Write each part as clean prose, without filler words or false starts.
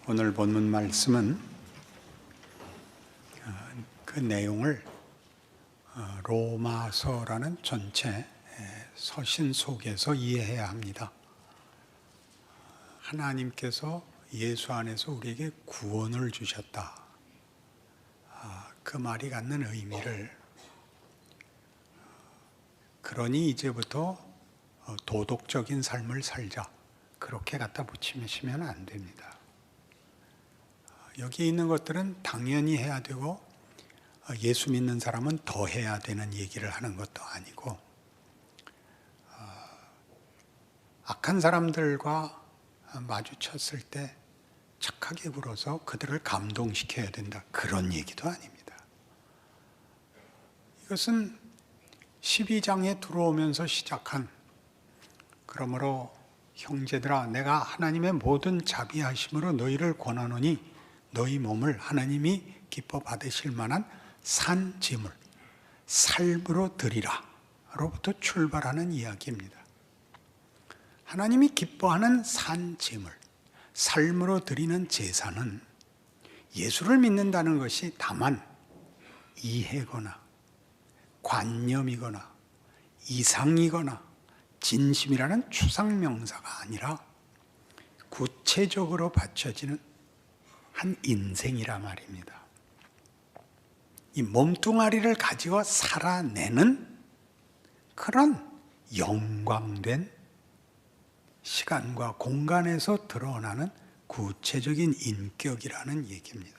오늘 본문 말씀은 그 내용을 로마서라는 전체 서신 속에서 이해해야 합니다. 하나님께서 예수 안에서 우리에게 구원을 주셨다. 그 말이 갖는 의미를, 그러니 이제부터 도덕적인 삶을 살자, 그렇게 갖다 붙이시면 안 됩니다. 여기 있는 것들은 당연히 해야 되고, 예수 믿는 사람은 더 해야 되는 얘기를 하는 것도 아니고, 악한 사람들과 마주쳤을 때 착하게 굴어서 그들을 감동시켜야 된다, 그런 얘기도 아닙니다. 이것은 12장에 들어오면서 시작한, 그러므로 형제들아 내가 하나님의 모든 자비하심으로 너희를 권하노니 너희 몸을 하나님이 기뻐 받으실 만한 산 제물, 삶으로 드리라 로부터 출발하는 이야기입니다. 하나님이 기뻐하는 산 제물, 삶으로 드리는 제사는 예수를 믿는다는 것이 다만 이해거나 관념이거나 이상이거나 진심이라는 추상명사가 아니라 구체적으로 바쳐지는 한 인생이라 말입니다. 이 몸뚱아리를 가지고 살아내는 그런 영광된 시간과 공간에서 드러나는 구체적인 인격이라는 얘기입니다.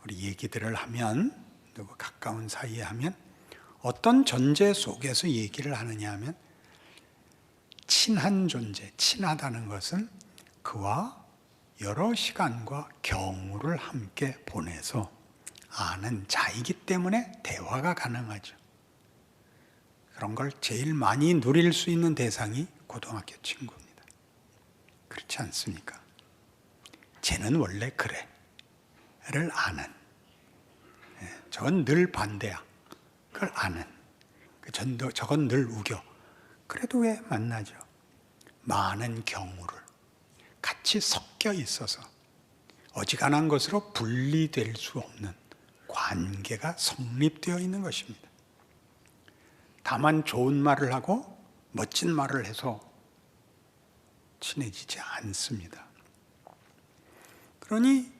우리 얘기들을 하면, 누구 가까운 사이에 하면 어떤 전제 속에서 얘기를 하느냐 하면, 친한 존재, 친하다는 것은 그와 여러 시간과 경우를 함께 보내서 아는 자이기 때문에 대화가 가능하죠. 그런 걸 제일 많이 누릴 수 있는 대상이 고등학교 친구입니다. 그렇지 않습니까? 쟤는 원래 그래를 아는, 저건 늘 반대야, 그걸 아는, 저건 늘 우겨. 그래도 왜 만나죠? 많은 경우를 같이 섞여 있어서 어지간한 것으로 분리될 수 없는 관계가 성립되어 있는 것입니다. 다만 좋은 말을 하고 멋진 말을 해서 친해지지 않습니다. 그러니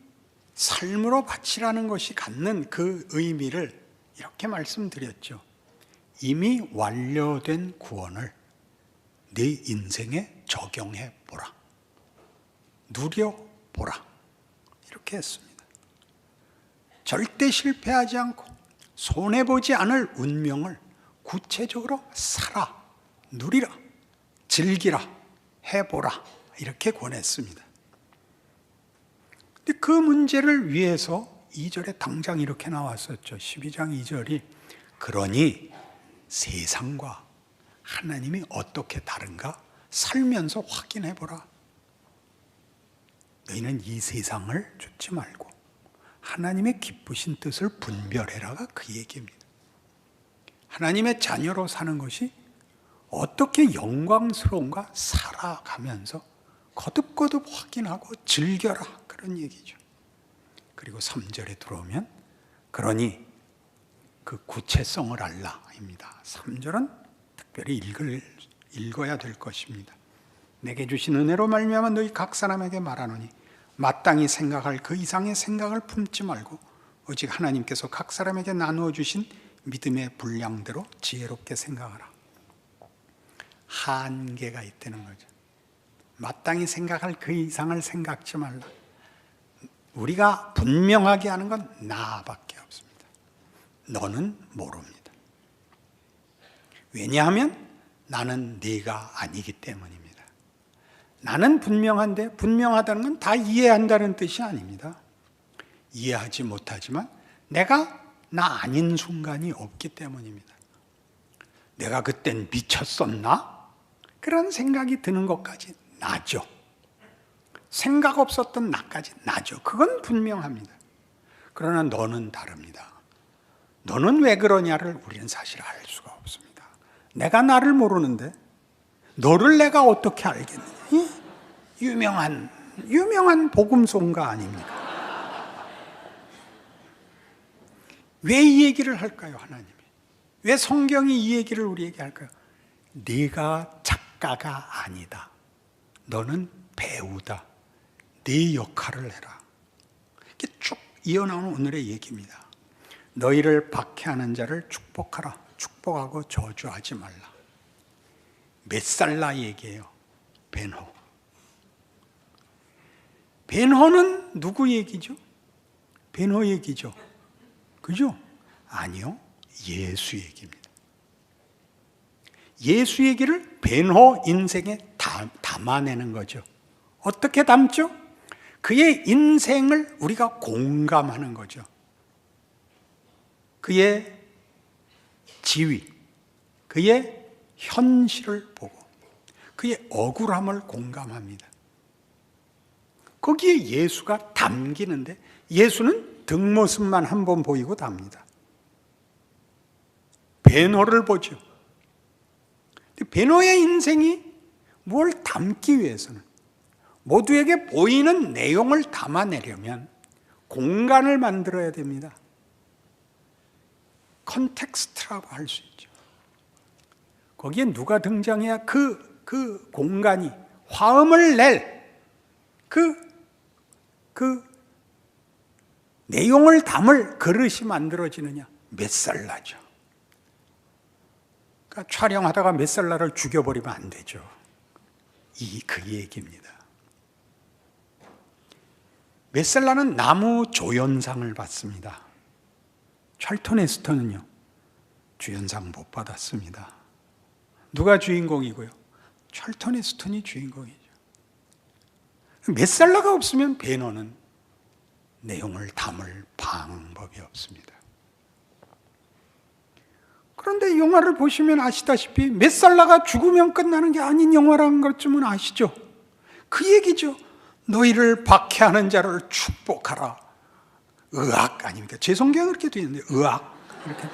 삶으로 바치라는 것이 갖는 그 의미를 이렇게 말씀드렸죠. 이미 완료된 구원을 네 인생에 적용해 보라, 누려보라, 이렇게 했습니다. 절대 실패하지 않고 손해보지 않을 운명을 구체적으로 살아, 누리라, 즐기라, 해보라, 이렇게 권했습니다. 근데 그 문제를 위해서 2절에 당장 이렇게 나왔었죠. 12장 2절이 그러니 세상과 하나님이 어떻게 다른가 살면서 확인해보라. 너희는 이 세상을 쫓지 말고 하나님의 기쁘신 뜻을 분별해라가 그 얘기입니다. 하나님의 자녀로 사는 것이 어떻게 영광스러운가 살아가면서 거듭거듭 확인하고 즐겨라, 그런 얘기죠. 그리고 3절에 들어오면 그러니 그 구체성을 알라입니다. 3절은 특별히 읽어야 될 것입니다. 내게 주신 은혜로 말미암아 너희 각 사람에게 말하노니 마땅히 생각할 그 이상의 생각을 품지 말고 오직 하나님께서 각 사람에게 나누어 주신 믿음의 분량대로 지혜롭게 생각하라. 한계가 있다는 거죠. 마땅히 생각할 그 이상을 생각지 말라. 우리가 분명하게 하는 건 나밖에 없습니다. 너는 모릅니다. 왜냐하면 나는 네가 아니기 때문입니다. 나는 분명한데, 분명하다는 건 다 이해한다는 뜻이 아닙니다. 이해하지 못하지만 내가 나 아닌 순간이 없기 때문입니다. 내가 그땐 미쳤었나? 그런 생각이 드는 것까지 나죠. 생각 없었던 나까지 나죠. 그건 분명합니다. 그러나 너는 다릅니다. 너는 왜 그러냐를 우리는 사실 알 수가 없습니다. 내가 나를 모르는데 너를 내가 어떻게 알겠느냐? 유명한 유명한 복음송가 아닙니까? 왜 이 얘기를 할까요, 하나님이? 왜 성경이 이 얘기를 우리에게 할까요? 네가 작가가 아니다. 너는 배우다. 네 역할을 해라. 이렇게 쭉 이어나오는 오늘의 얘기입니다. 너희를 박해하는 자를 축복하라. 축복하고 저주하지 말라. 메살라 얘기예요. 벤호. 벤호는 누구 얘기죠? 벤호 얘기죠. 그죠? 아니요. 예수 얘기입니다. 예수 얘기를 벤호 인생에 담아내는 거죠. 어떻게 담죠? 그의 인생을 우리가 공감하는 거죠. 그의 지위, 그의 현실을 보고 그의 억울함을 공감합니다. 거기에 예수가 담기는데 예수는 뒷모습만 한번 보이고 답니다. 베노를 보죠. 베노의 인생이 뭘 담기 위해서는 모두에게 보이는 내용을 담아내려면 공간을 만들어야 됩니다. 컨텍스트라고 할 수 있죠. 거기에 누가 등장해야 그 공간이 화음을 낼 그 내용을 담을 그릇이 만들어지느냐? 메살라죠. 그러니까 촬영하다가 메살라를 죽여버리면 안 되죠. 그 얘기입니다. 메살라는 나무 조연상을 받습니다. 찰턴 헤스턴은요, 주연상 못 받았습니다. 누가 주인공이고요? 찰턴 헤스턴이 주인공이죠. 메살라가 없으면 베너는 내용을 담을 방법이 없습니다. 그런데 영화를 보시면 아시다시피 메살라가 죽으면 끝나는 게 아닌 영화라는 것쯤은 아시죠? 그 얘기죠. 너희를 박해하는 자를 축복하라. 의학 아닙니까? 제 성경은 그렇게 되어 있는데 의학 이렇게.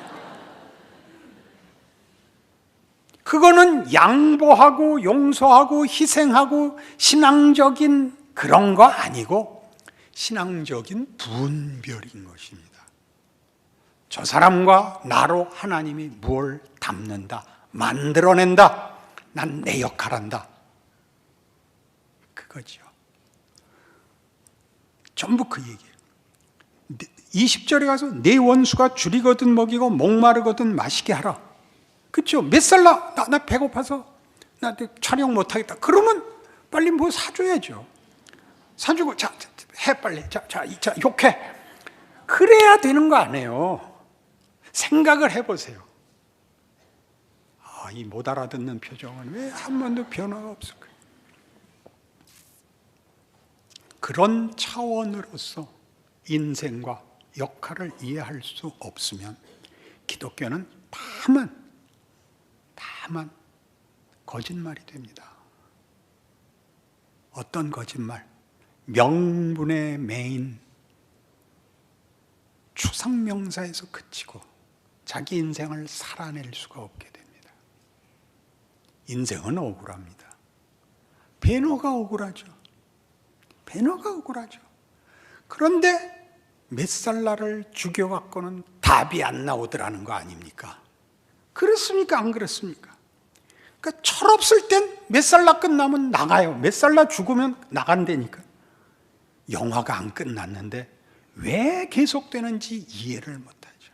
그거는 양보하고 용서하고 희생하고 신앙적인 그런 거 아니고 신앙적인 분별인 것입니다. 저 사람과 나로 하나님이 뭘 담는다, 만들어낸다, 난 내 역할한다. 그거죠. 전부 그 얘기예요. 20절에 가서 내 원수가 줄이거든 먹이고 목마르거든 마시게 하라. 그렇죠? 메살라 나 배고파서 나 촬영 못하겠다. 그러면 빨리 뭐 사줘야죠. 사주고 자 해 빨리 자 욕해. 그래야 되는 거 아니에요. 생각을 해보세요. 이 못 알아듣는 표정은 왜 한 번도 변화가 없을까요? 그런 차원으로서 인생과 역할을 이해할 수 없으면 기독교는 다만 거짓말이 됩니다. 어떤 거짓말? 명분의 메인 추상명사에서 그치고 자기 인생을 살아낼 수가 없게 됩니다. 인생은 억울합니다. 베너가 억울하죠. 그런데 메살라를 죽여갖고는 답이 안 나오더라는 거 아닙니까? 그렇습니까? 안 그렇습니까? 그러니까 철없을 땐 메살라 끝나면 나가요. 메살라 죽으면 나간다니까. 영화가 안 끝났는데 왜 계속되는지 이해를 못하죠.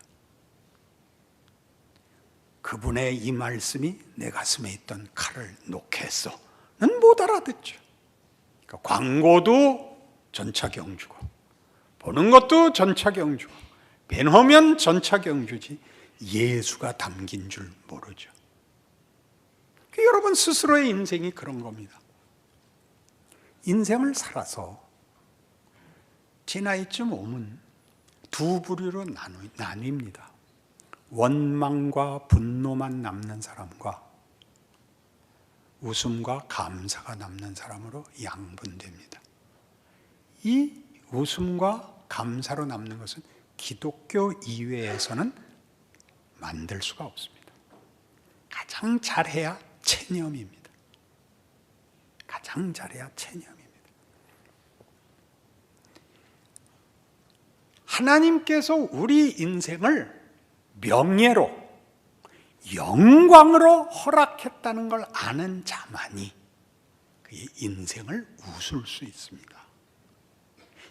그분의 이 말씀이 내 가슴에 있던 칼을 놓게 했어. 는 못 알아듣죠. 그러니까 광고도 전차경주고 보는 것도 전차경주고 벤허면 전차경주지 예수가 담긴 줄 모르죠. 여러분 스스로의 인생이 그런 겁니다. 인생을 살아서 제 나이쯤 오면 두 부류로 나뉩니다. 원망과 분노만 남는 사람과 웃음과 감사가 남는 사람으로 양분됩니다. 이 웃음과 감사로 남는 것은 기독교 이외에서는 만들 수가 없습니다. 가장 잘해야 체념입니다. 가장 잘해야 체념입니다. 하나님께서 우리 인생을 명예로, 영광으로 허락했다는 걸 아는 자만이 그의 인생을 웃을 수 있습니다.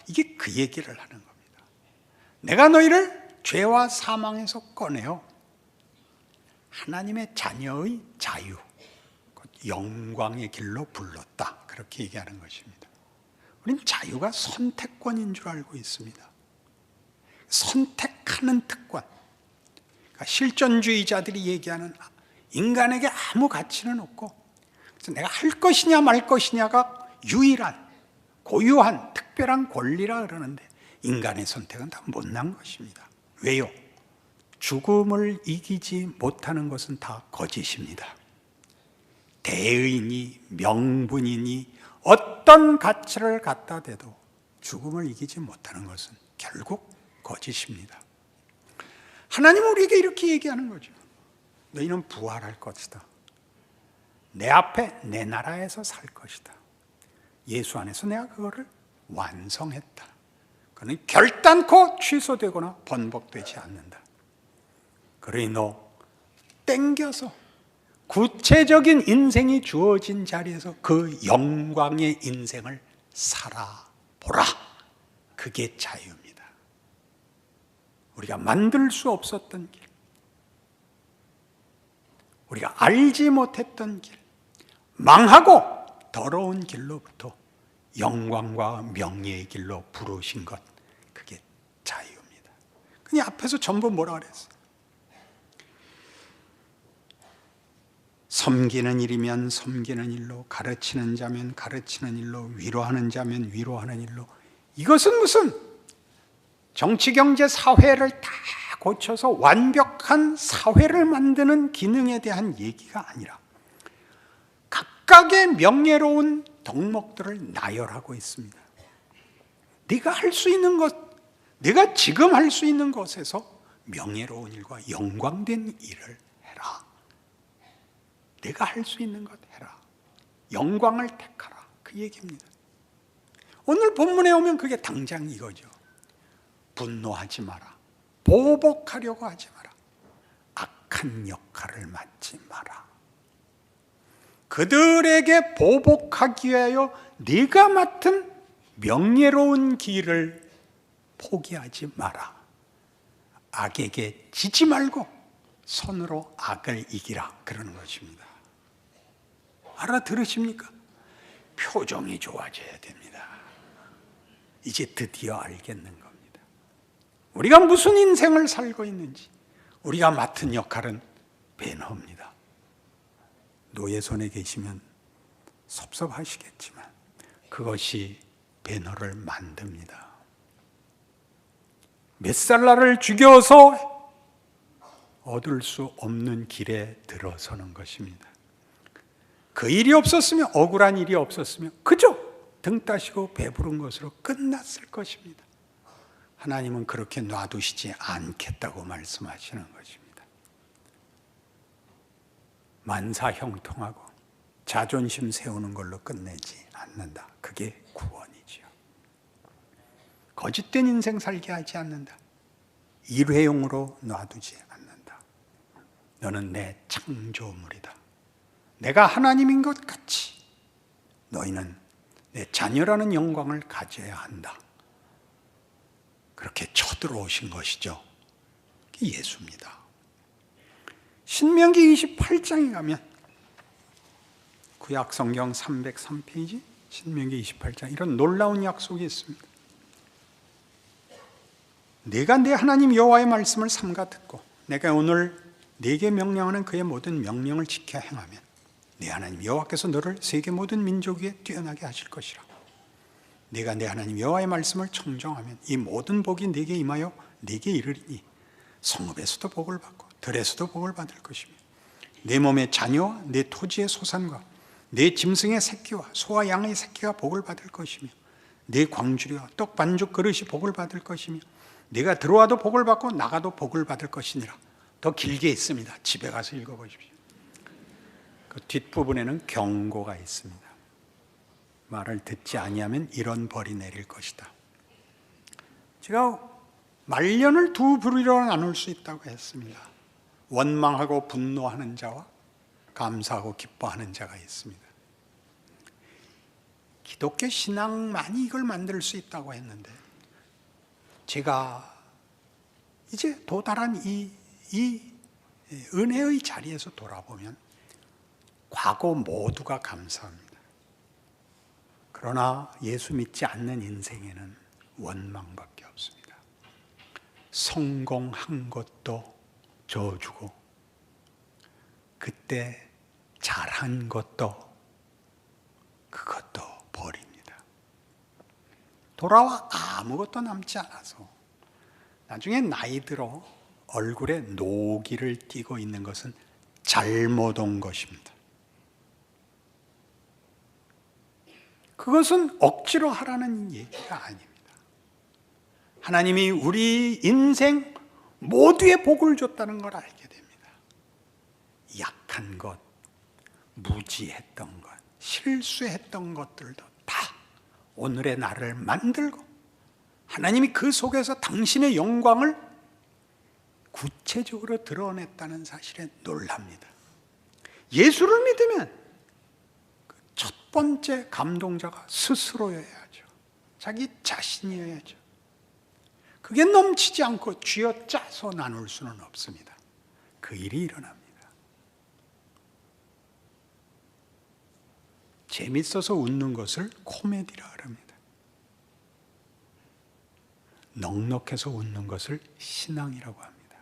이게 그 얘기를 하는 겁니다. 내가 너희를 죄와 사망에서 꺼내어 하나님의 자녀의 자유, 영광의 길로 불렀다. 그렇게 얘기하는 것입니다. 우린 자유가 선택권인 줄 알고 있습니다. 선택하는 특권. 그러니까 실존주의자들이 얘기하는 인간에게 아무 가치는 없고, 그래서 내가 할 것이냐 말 것이냐가 유일한, 고유한, 특별한 권리라 그러는데, 인간의 선택은 다 못난 것입니다. 왜요? 죽음을 이기지 못하는 것은 다 거짓입니다. 대의니 명분이니 어떤 가치를 갖다 대도 죽음을 이기지 못하는 것은 결국 거짓입니다. 하나님은 우리에게 이렇게 얘기하는 거죠. 너희는 부활할 것이다. 내 앞에 내 나라에서 살 것이다. 예수 안에서 내가 그거를 완성했다. 그는 결단코 취소되거나 번복되지 않는다. 그러니 너 땡겨서 구체적인 인생이 주어진 자리에서 그 영광의 인생을 살아보라. 그게 자유입니다. 우리가 만들 수 없었던 길, 우리가 알지 못했던 길, 망하고 더러운 길로부터 영광과 명예의 길로 부르신 것, 그게 자유입니다. 그냥 앞에서 전부 뭐라 그랬어요? 섬기는 일이면 섬기는 일로, 가르치는 자면 가르치는 일로, 위로하는 자면 위로하는 일로. 이것은 무슨 정치, 경제, 사회를 다 고쳐서 완벽한 사회를 만드는 기능에 대한 얘기가 아니라 각각의 명예로운 덕목들을 나열하고 있습니다. 네가 할 수 있는 것, 네가 지금 할 수 있는 것에서 명예로운 일과 영광된 일을 해라. 내가 할 수 있는 것 해라. 영광을 택하라. 그 얘기입니다. 오늘 본문에 오면 그게 당장 이거죠. 분노하지 마라. 보복하려고 하지 마라. 악한 역할을 맡지 마라. 그들에게 보복하기 위하여 네가 맡은 명예로운 길을 포기하지 마라. 악에게 지지 말고 선으로 악을 이기라. 그러는 것입니다. 알아들으십니까? 표정이 좋아져야 됩니다. 이제 드디어 알겠는 겁니다. 우리가 무슨 인생을 살고 있는지, 우리가 맡은 역할은 배너입니다. 노예 손에 계시면 섭섭하시겠지만 그것이 배너를 만듭니다. 몇 살날을 죽여서 얻을 수 없는 길에 들어서는 것입니다. 그 일이 없었으면, 억울한 일이 없었으면 그저 등 따시고 배부른 것으로 끝났을 것입니다. 하나님은 그렇게 놔두시지 않겠다고 말씀하시는 것입니다. 만사형통하고 자존심 세우는 걸로 끝내지 않는다. 그게 구원이지요. 거짓된 인생 살게 하지 않는다. 일회용으로 놔두지 않는다. 너는 내 창조물이다. 내가 하나님인 것 같이 너희는 내 자녀라는 영광을 가져야 한다. 그렇게 쳐들어오신 것이죠. 그게 예수입니다. 신명기 28장에 가면, 구약성경 303페이지 신명기 28장, 이런 놀라운 약속이 있습니다. 내가 내 하나님 여호와의 말씀을 삼가 듣고 내가 오늘 네게 명령하는 그의 모든 명령을 지켜 행하면 내 하나님 여호와께서 너를 세계 모든 민족 위에 뛰어나게 하실 것이라. 네가 내 하나님 여호와의 말씀을 청정하면 이 모든 복이 네게 임하여 네게 이르리니 성읍에서도 복을 받고 들에서도 복을 받을 것이며 내 몸의 자녀와 내 토지의 소산과 내 짐승의 새끼와 소와 양의 새끼가 복을 받을 것이며 내 광주리와 떡 반죽 그릇이 복을 받을 것이며 네가 들어와도 복을 받고 나가도 복을 받을 것이니라. 더 길게 있습니다. 집에 가서 읽어보십시오. 그 뒷부분에는 경고가 있습니다. 말을 듣지 아니하면 이런 벌이 내릴 것이다. 제가 말년을 두 부류로 나눌 수 있다고 했습니다. 원망하고 분노하는 자와 감사하고 기뻐하는 자가 있습니다. 기독교 신앙만이 이걸 만들 수 있다고 했는데, 제가 이제 도달한 이 은혜의 자리에서 돌아보면 과거 모두가 감사합니다. 그러나 예수 믿지 않는 인생에는 원망밖에 없습니다. 성공한 것도 저주고, 그때 잘한 것도 그것도 버립니다. 돌아와 아무것도 남지 않아서 나중에 나이 들어 얼굴에 노기를 띠고 있는 것은 잘못 온 것입니다. 그것은 억지로 하라는 얘기가 아닙니다. 하나님이 우리 인생 모두의 복을 줬다는 걸 알게 됩니다. 약한 것, 무지했던 것, 실수했던 것들도 다 오늘의 나를 만들고, 하나님이 그 속에서 당신의 영광을 구체적으로 드러냈다는 사실에 놀랍니다. 예수를 믿으면 첫 번째 감동자가 스스로여야죠. 자기 자신이어야죠. 그게 넘치지 않고 쥐어짜서 나눌 수는 없습니다. 그 일이 일어납니다. 재밌어서 웃는 것을 코미디라 그럽니다. 넉넉해서 웃는 것을 신앙이라고 합니다.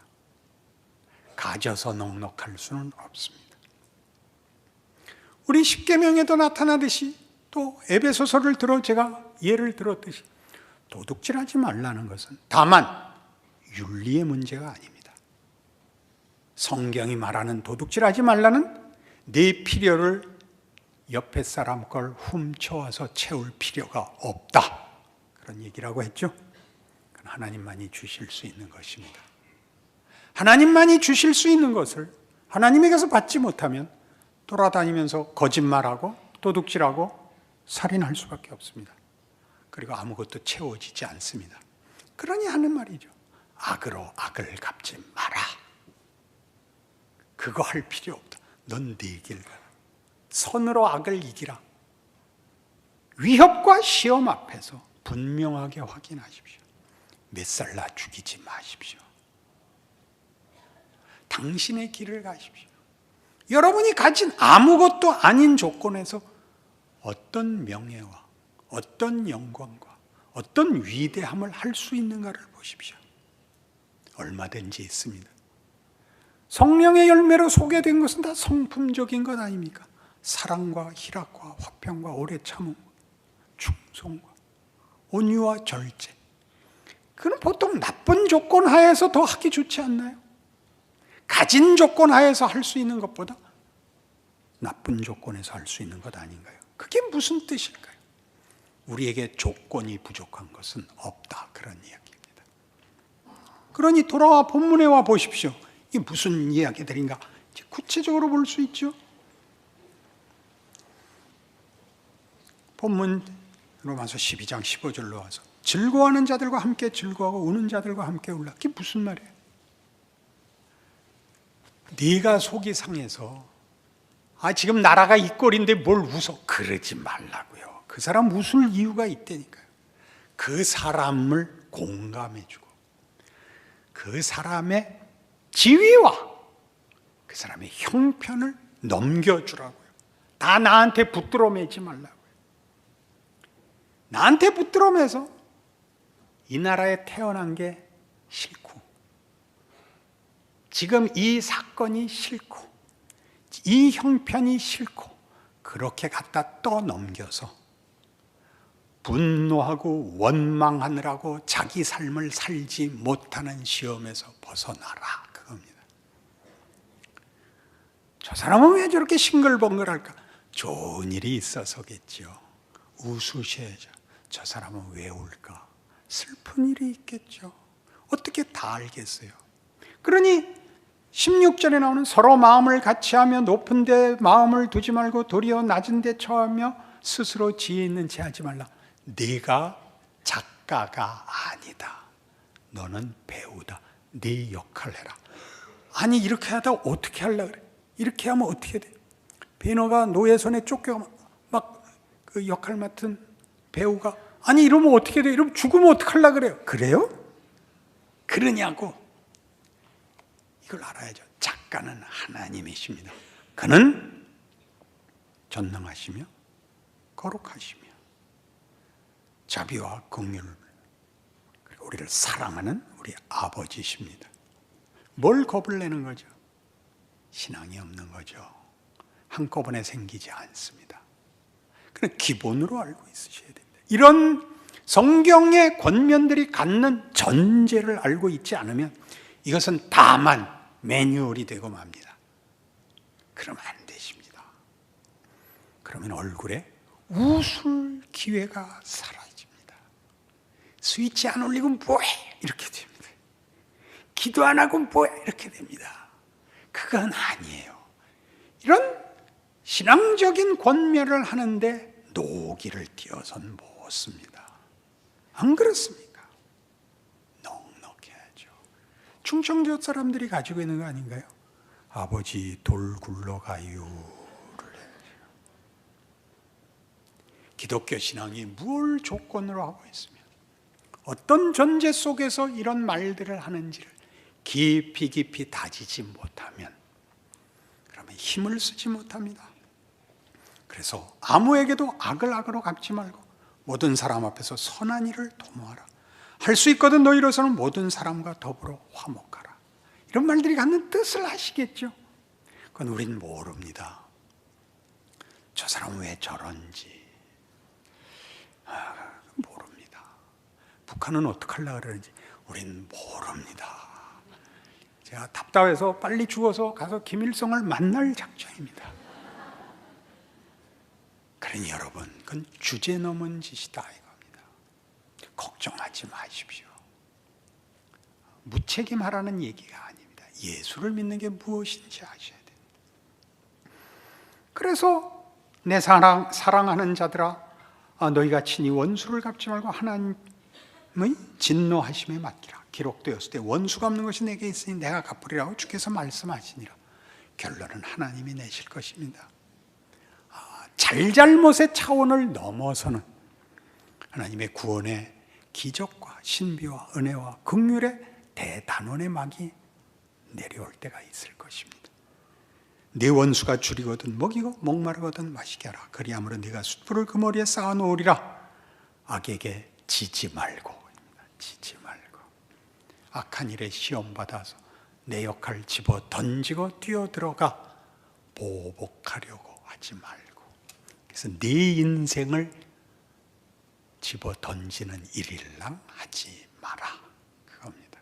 가져서 넉넉할 수는 없습니다. 우리 십계명에도 나타나듯이, 또 에베소서를 들어 제가 예를 들었듯이, 도둑질하지 말라는 것은 다만 윤리의 문제가 아닙니다. 성경이 말하는 도둑질하지 말라는 네 필요를 옆에 사람 걸 훔쳐와서 채울 필요가 없다, 그런 얘기라고 했죠. 그건 하나님만이 주실 수 있는 것입니다. 하나님만이 주실 수 있는 것을 하나님에게서 받지 못하면 돌아다니면서 거짓말하고 도둑질하고 살인할 수밖에 없습니다. 그리고 아무것도 채워지지 않습니다. 그러니 하는 말이죠. 악으로 악을 갚지 마라. 그거 할 필요 없다. 넌 네 길 가라. 선으로 악을 이기라. 위협과 시험 앞에서 분명하게 확인하십시오. 滅살나 죽이지 마십시오. 당신의 길을 가십시오. 여러분이 가진 아무것도 아닌 조건에서 어떤 명예와 어떤 영광과 어떤 위대함을 할 수 있는가를 보십시오. 얼마든지 있습니다. 성령의 열매로 소개된 것은 다 성품적인 것 아닙니까? 사랑과 희락과 화평과 오래 참음, 충성과 온유와 절제. 그건 보통 나쁜 조건 하에서 더 하기 좋지 않나요? 가진 조건 하에서 할 수 있는 것보다 나쁜 조건에서 할 수 있는 것 아닌가요? 그게 무슨 뜻일까요? 우리에게 조건이 부족한 것은 없다, 그런 이야기입니다. 그러니 돌아와 본문에 와 보십시오. 이게 무슨 이야기들인가 구체적으로 볼 수 있죠. 본문 로마서 12장 15절로 와서 즐거워하는 자들과 함께 즐거워하고 우는 자들과 함께 울라. 그게 무슨 말이에요? 네가 속이 상해서 지금 나라가 이 꼴인데 뭘 웃어? 그러지 말라고요. 그 사람 웃을 이유가 있다니까요. 그 사람을 공감해주고 그 사람의 지위와 그 사람의 형편을 넘겨주라고요. 다 나한테 붙들어 매지 말라고요. 나한테 붙들어 매서 이 나라에 태어난 게 싫고, 지금 이 사건이 싫고, 이 형편이 싫고, 그렇게 갖다 떠넘겨서 분노하고 원망하느라고 자기 삶을 살지 못하는 시험에서 벗어나라, 그겁니다. 저 사람은 왜 저렇게 싱글벙글할까? 좋은 일이 있어서겠죠. 웃으셔야죠. 저 사람은 왜 울까? 슬픈 일이 있겠죠. 어떻게 다 알겠어요? 그러니 16절에 나오는 서로 마음을 같이하며 높은 데 마음을 두지 말고 도리어 낮은 데 처하며 스스로 지혜 있는 채 하지 말라. 네가 작가가 아니다. 너는 배우다. 네 역할 해라. 아니 이렇게 하다 어떻게 하려고 그래? 이렇게 하면 어떻게 돼? 배너가 노예 손에 쫓겨 막 그 역할 맡은 배우가 아니 이러면 어떻게 돼? 이러면 죽으면 어떡하려고 그래요? 그래요? 그러냐고. 이걸 알아야죠. 작가는 하나님이십니다. 그는 전능하시며 거룩하시며 자비와 긍휼 그리고 우리를 사랑하는 우리 아버지십니다. 뭘 겁을 내는 거죠? 신앙이 없는 거죠. 한꺼번에 생기지 않습니다. 그건 기본으로 알고 있으셔야 됩니다. 이런 성경의 권면들이 갖는 전제를 알고 있지 않으면 이것은 다만 매뉴얼이 되고 맙니다. 그러면 안 되십니다. 그러면 얼굴에 웃을 기회가 사라집니다. 스위치 안 올리고 뭐해? 이렇게 됩니다. 기도 안 하고 뭐해? 이렇게 됩니다. 그건 아니에요. 이런 신앙적인 권면을 하는데 노기를 띄어선 못 씁니다. 안 그렇습니까? 넉넉해야죠. 충청도 사람들이 가지고 있는 거 아닌가요? 아버지 돌 굴러가요. 기독교 신앙이 뭘 조건으로 하고 있으면 어떤 전제 속에서 이런 말들을 하는지를 깊이 다지지 못하면 그러면 힘을 쓰지 못합니다. 그래서 아무에게도 악을 악으로 갚지 말고 모든 사람 앞에서 선한 일을 도모하라. 할 수 있거든 너희로서는 모든 사람과 더불어 화목하라. 이런 말들이 갖는 뜻을 아시겠죠? 그건 우린 모릅니다. 저 사람은 왜 저런지 모릅니다. 북한은 어떻게 하려고 그러는지 우린 모릅니다. 제가 답답해서 빨리 죽어서 가서 김일성을 만날 작정입니다. 그러니 여러분, 그건 주제 넘은 짓이다 이겁니다. 걱정하지 마십시오. 무책임하라는 얘기가 아닙니다. 예수를 믿는 게 무엇인지 아셔야 됩니다. 그래서 내 사랑하는 자들아, 너희가 친히 원수를 갚지 말고 하나님의 진노하심에 맡기라. 기록되었을 때 원수 갚는 것이 내게 있으니 내가 갚으리라고 주께서 말씀하시니라. 결론은 하나님이 내실 것입니다. 잘잘못의 차원을 넘어서는 하나님의 구원의 기적과 신비와 은혜와 긍휼의 대단원의 막이 내려올 때가 있을 것입니다. 네 원수가 줄이거든 먹이고 목마르거든 마시게 하라. 그리함으로 네가 숯불을 그 머리에 쌓아놓으리라. 악에게 지지 말고 악한 일에 시험받아서 내 역할 집어 던지고 뛰어들어가 보복하려고 하지 말고, 그래서 네 인생을 집어 던지는 일일랑 하지 마라, 그겁니다.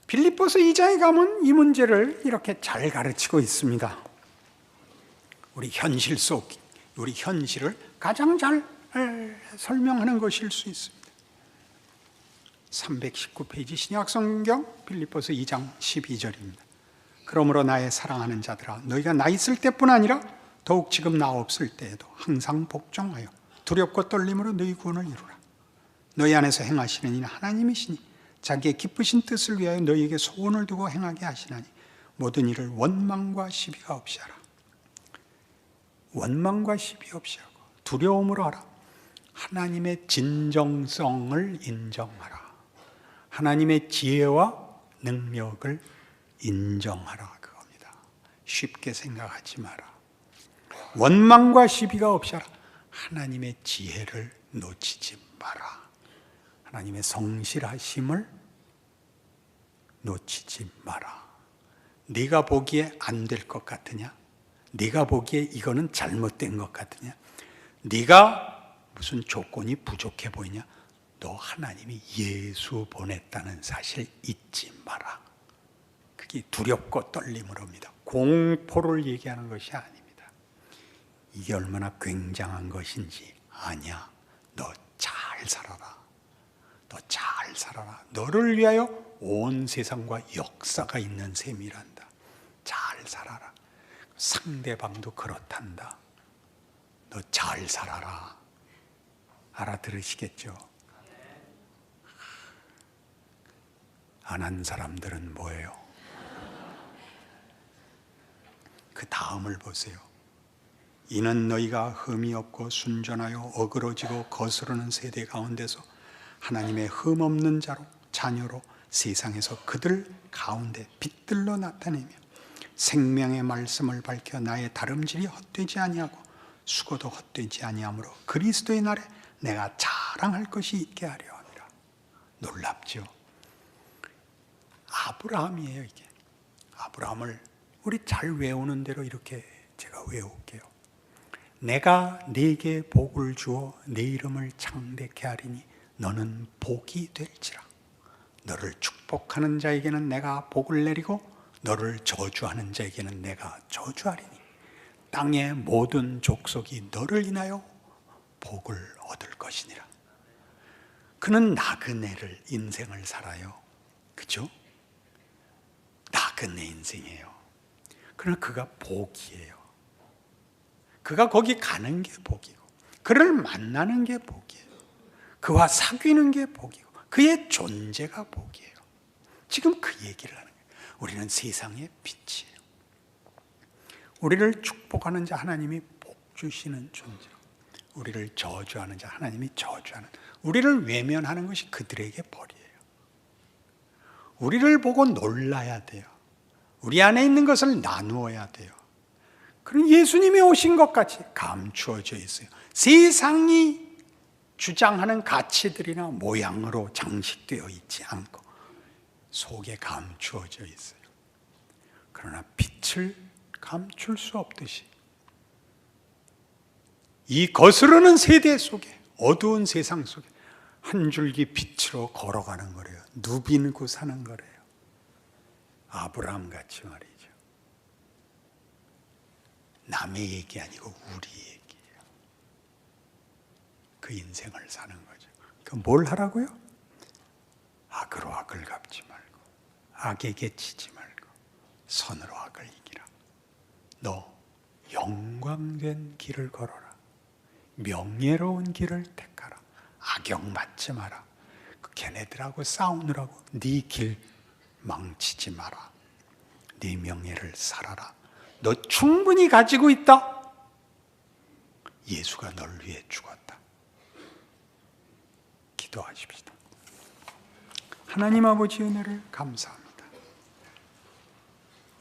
빌립보서 2장에 가면 이 문제를 이렇게 잘 가르치고 있습니다. 우리 현실 속, 우리 현실을 가장 잘 설명하는 것일 수 있습니다. 319페이지 신약성경 빌립보서 2장 12절입니다. 그러므로 나의 사랑하는 자들아, 너희가 나 있을 때뿐 아니라 더욱 지금 나 없을 때에도 항상 복종하여 두렵고 떨림으로 너희 구원을 이루라. 너희 안에서 행하시는 이는 하나님이시니 자기의 기쁘신 뜻을 위하여 너희에게 소원을 두고 행하게 하시나니 모든 일을 원망과 시비가 없이 하라. 원망과 시비 없이 하고 두려움으로 하라. 하나님의 진정성을 인정하라. 하나님의 지혜와 능력을 인정하라, 그겁니다. 쉽게 생각하지 마라. 원망과 시비가 없이 하라. 하나님의 지혜를 놓치지 마라. 하나님의 성실하심을 놓치지 마라. 네가 보기에 안 될 것 같으냐? 네가 보기에 이거는 잘못된 것 같으냐? 네가 무슨 조건이 부족해 보이냐? 너 하나님이 예수 보냈다는 사실 잊지 마라. 그게 두렵고 떨림으로입니다. 공포를 얘기하는 것이 아닙니다. 이게 얼마나 굉장한 것인지 아냐? 너 잘 살아라. 너 잘 살아라. 너를 위하여 온 세상과 역사가 있는 셈이란다. 잘 살아라. 상대방도 그렇단다. 너 잘 살아라. 알아들으시겠죠? 안 한 사람들은 뭐예요? 그 다음을 보세요. 이는 너희가 흠이 없고 순전하여 어그러지고 거스르는 세대 가운데서 하나님의 흠 없는 자로 자녀로 세상에서 그들 가운데 빛들로 나타내며 생명의 말씀을 밝혀 나의 다름질이 헛되지 아니하고 수고도 헛되지 아니하므로 그리스도의 날에 내가 자랑할 것이 있게 하려 함이라. 놀랍죠? 아브라함이에요, 이게. 아브라함을 우리 잘 외우는 대로 이렇게 제가 외울게요. 내가 네게 복을 주어 네 이름을 창대케 하리니 너는 복이 될지라. 너를 축복하는 자에게는 내가 복을 내리고 너를 저주하는 자에게는 내가 저주하리니 땅의 모든 족속이 너를 인하여 복을 얻을 것이니라. 그는 나그네를 인생을 살아요. 그죠? 나그네 인생이에요. 그러나 그가 복이에요. 그가 거기 가는 게 복이고 그를 만나는 게 복이에요. 그와 사귀는 게 복이고 그의 존재가 복이에요. 지금 그 얘기를 하는 거예요. 우리는 세상의 빛이에요. 우리를 축복하는 자 하나님이 복 주시는 존재, 우리를 저주하는 자 하나님이 저주하는, 우리를 외면하는 것이 그들에게 벌이에요. 우리를 보고 놀라야 돼요. 우리 안에 있는 것을 나누어야 돼요. 그럼 예수님이 오신 것 같이 감추어져 있어요. 세상이 주장하는 가치들이나 모양으로 장식되어 있지 않고 속에 감추어져 있어요. 그러나 빛을 감출 수 없듯이 이 거스르는 세대 속에, 어두운 세상 속에 한 줄기 빛으로 걸어가는 거래요. 누비고 사는 거래요. 아브라함 같이 말이죠. 남의 얘기 아니고 우리 얘기예요. 그 인생을 사는 거죠. 그 뭘 하라고요? 악으로 악을 갚지 말고 악에게 치지 말고 선으로 악을 이기라. 너 영광된 길을 걸어라. 명예로운 길을 택하라. 악영 맞지 마라. 걔네들하고 싸우느라고 네 길 망치지 마라. 네 명예를 살아라. 너 충분히 가지고 있다. 예수가 널 위해 죽었다. 기도하십시다. 하나님 아버지 은혜를 감사합니다.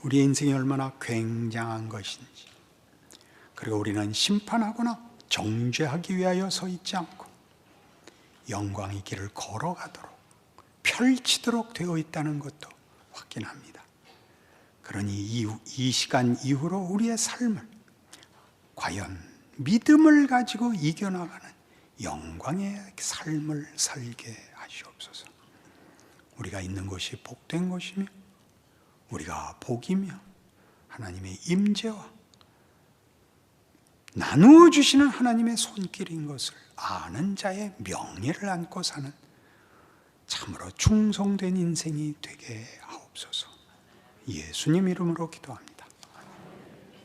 우리의 인생이 얼마나 굉장한 것인지, 그리고 우리는 심판하거나 정죄하기 위하여 서 있지 않고 영광의 길을 걸어가도록 펼치도록 되어 있다는 것도 확인합니다. 그러니 이 시간 이후로 우리의 삶을 과연 믿음을 가지고 이겨나가는 영광의 삶을 살게 하시옵소서. 우리가 있는 것이 복된 것이며 우리가 복이며 하나님의 임재와 나누어 주시는 하나님의 손길인 것을 아는 자의 명예를 안고 사는 참으로 충성된 인생이 되게 하옵소서. 예수님 이름으로 기도합니다.